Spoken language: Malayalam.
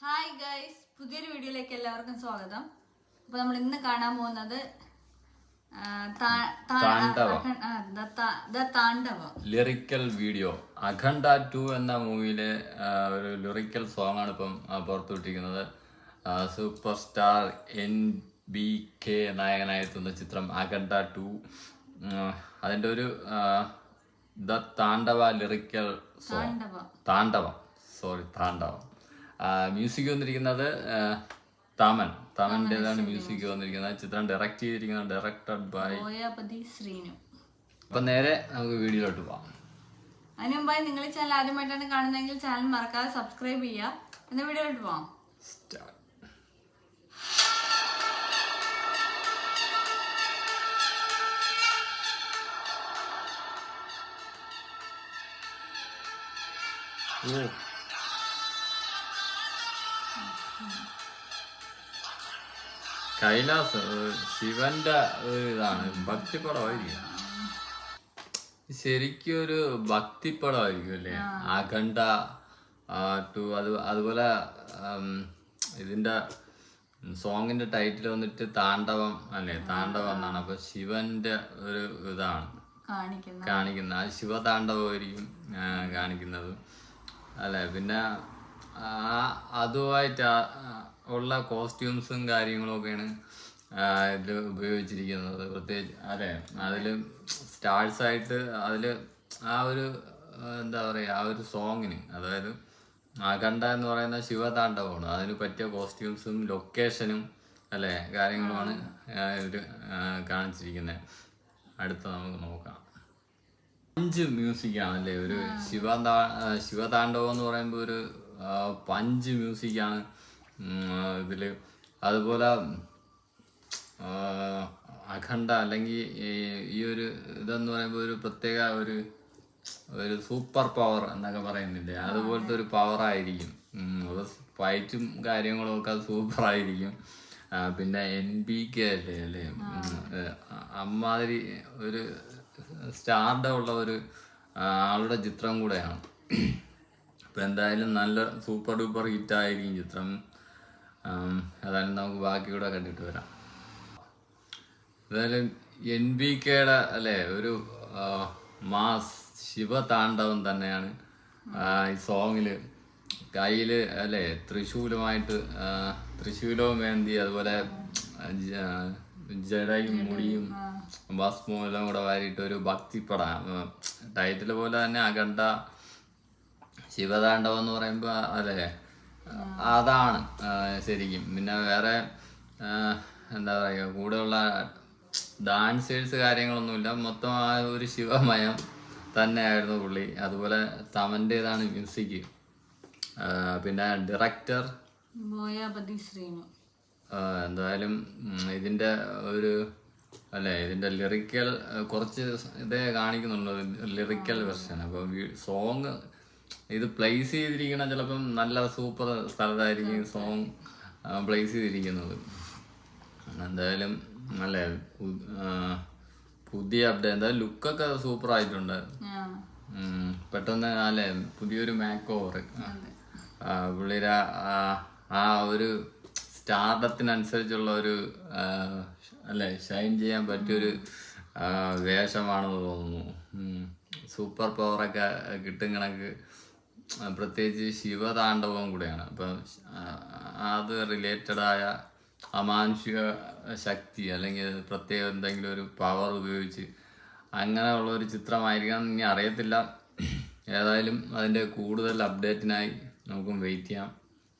ഹായ് ഗൈസ്, പുതിയൊരു വീഡിയോയിലേക്ക് എല്ലാവർക്കും സ്വാഗതം. അപ്പോൾ നമ്മൾ ഇന്ന് കാണാൻ പോകുന്നത് താണ്ഡവം ലിറിക്കൽ വീഡിയോ. അഖണ്ഡ 2 എന്ന മൂവിയിലെ ഒരു ലിറിക്കൽ സോങ് ആണ് ഇപ്പം പുറത്തുവിട്ടിരിക്കുന്നത്. സൂപ്പർ സ്റ്റാർ NBK നായകനായെത്തുന്ന ചിത്രം അഖണ്ഡ 2. അതിൻ്റെ ഒരു ദ താണ്ഡവ ലിറിക്കൽ സോങ്. താണ്ഡവം. മ്യൂസിക് വന്നിരിക്കുന്നത് തമന്റേതാണ് മ്യൂസിക് വന്നിരിക്കുന്നത്. ചിത്രം ഡയറക്റ്റ് ചെയ്തിരിക്കുന്നത് ഡയറക്ടഡ് ബൈ ശ്രീനു. അപ്പൊ നേരെ നമുക്ക് വീഡിയോയിലോട്ട് പോവാം. അതിന് മുമ്പായി നിങ്ങൾ ചാനൽ ആദ്യമായിട്ടാണ് കാണുന്നതെങ്കിൽ ചാനൽ മറക്കാതെ സബ്സ്ക്രൈബ് ചെയ്യുക. എന്ന വീഡിയോയിലോട്ട് പോവാം. കൈലാസ് ശിവന്റെ ഒരു ഇതാണ്, ഭക്തിപ്പടമായിരിക്കും. ശരിക്കും ഒരു ഭക്തിപ്പടമായിരിക്കും അല്ലേ അഖണ്ഡ 2. അതുപോലെ ഇതിന്റെ സോങ്ങിന്റെ ടൈറ്റിൽ വന്നിട്ട് താണ്ഡവം അല്ലേ, താണ്ഡവം എന്നാണ്. അപ്പൊ ശിവന്റെ ഒരു ഇതാണ് കാണിക്കുന്നത്. ആ ശിവതാണ്ഡവമായിരിക്കും കാണിക്കുന്നത് അല്ലെ. പിന്നെ അതുമായിട്ട് ഉള്ള കോസ്റ്റ്യൂംസും കാര്യങ്ങളും ഒക്കെയാണ് ഇതിൽ ഉപയോഗിച്ചിരിക്കുന്നത് പ്രത്യേകിച്ച് അല്ലേ. അതിൽ സ്റ്റാർസ് ആയിട്ട് അതിൽ ആ ഒരു എന്താ പറയുക, ആ ഒരു സോങ്ങിന്, അതായത് അഖണ്ഡ എന്ന് പറയുന്ന ശിവതാണ്ഡവമാണ്, അതിന് പറ്റിയ കോസ്റ്റ്യൂംസും ലൊക്കേഷനും അല്ലേ കാര്യങ്ങളുമാണ് ഇതിൽ കാണിച്ചിരിക്കുന്നത്. അടുത്ത നമുക്ക് നോക്കാം. 5 മ്യൂസിക്കാണല്ലേ ഒരു ശിവതാണ്ഡവം എന്ന് പറയുമ്പോൾ ഒരു 5 മ്യൂസിക്കാണ് ഇതില്. അതുപോലെ അഖണ്ഡ അല്ലെങ്കിൽ ഈ ഒരു ഇതെന്ന് പറയുമ്പോൾ ഒരു പ്രത്യേക ഒരു സൂപ്പർ പവർ എന്നൊക്കെ പറയുന്നില്ലേ, അതുപോലത്തെ ഒരു പവർ ആയിരിക്കും. ഫൈറ്റും കാര്യങ്ങളും ഒക്കെ അത് സൂപ്പർ ആയിരിക്കും. പിന്നെ NBK അല്ലേ അമ്മാതിരി ഒരു സ്റ്റാർഡം ഉള്ള ഒരു ആളുടെ ചിത്രം കൂടെയാണ്. അപ്പം എന്തായാലും നല്ല സൂപ്പർ ഡൂപ്പർ ഹിറ്റായിരിക്കും ചിത്രം. ഏതായാലും നമുക്ക് ബാക്കി കൂടെ കണ്ടിട്ട് വരാം. ഏതായാലും NBKയുടെ അല്ലേ ഒരു മാസ് ശിവതാണ്ഡവം തന്നെയാണ് ഈ സോങ്ങില്. കയ്യില് അല്ലേ ത്രിശൂലവും വേണ്ടി, അതുപോലെ ജടയും മുടിയും ഭസ്മവും എല്ലാം കൂടെ വാരിയിട്ട് ഒരു ഭക്തിപ്പട. ടൈറ്റിൽ പോലെ തന്നെ അഖണ്ഡ ശിവതാണ്ഡവം എന്ന് പറയുമ്പോ അല്ലേ അതാണ് ശരിക്കും. പിന്നെ വേറെ എന്താ പറയുക, കൂടെയുള്ള ഡാൻസേഴ്സ് കാര്യങ്ങളൊന്നുമില്ല, മൊത്തം ആ ഒരു ശിവമയം തന്നെയായിരുന്നു പുള്ളി. അതുപോലെ തമന്റേതാണ് മ്യൂസിക്. പിന്നെ ഡയറക്ടർ ശ്രീനു. എന്തായാലും ഇതിന്റെ ഒരു അല്ലേ ഇതിന്റെ ലിറിക്കൽ കുറച്ച് ഇതേ കാണിക്കുന്നുള്ളൂ, ലിറിക്കൽ വെർഷൻ. അപ്പൊ സോങ് ഇത് പ്ലേസ് ചെയ്തിരിക്കണ ചിലപ്പം നല്ല സൂപ്പർ സ്ഥലത്തായിരിക്കും സോങ് പ്ലേസ് ചെയ്തിരിക്കുന്നത്. എന്തായാലും അല്ലേ പുതിയ അപ്ഡേറ്റ്, എന്തായാലും ലുക്കൊക്കെ സൂപ്പർ ആയിട്ടുണ്ട്. പെട്ടെന്ന് അല്ലേ പുതിയൊരു മേക്ക് ഓവർ പുള്ളിയുടെ ആ ഒരു സ്റ്റാർഡത്തിനനുസരിച്ചുള്ള ഒരു അല്ലേ ഷൈൻ ചെയ്യാൻ പറ്റിയൊരു വേഷമാണെന്ന് തോന്നുന്നു. സൂപ്പർ പവറൊക്കെ കിട്ടും കണക്ക്, പ്രത്യേകിച്ച് ശിവതാണ്ഡവം കൂടെയാണ്. അപ്പം അത് റിലേറ്റഡായ അമാനുഷിക ശക്തി അല്ലെങ്കിൽ പ്രത്യേക എന്തെങ്കിലും ഒരു പവർ ഉപയോഗിച്ച് അങ്ങനെയുള്ള ഒരു ചിത്രമായിരിക്കാം, ഇനി അറിയത്തില്ല. ഏതായാലും അതിൻ്റെ കൂടുതൽ അപ്ഡേറ്റിനായി നമുക്കും വെയിറ്റ് ചെയ്യാം.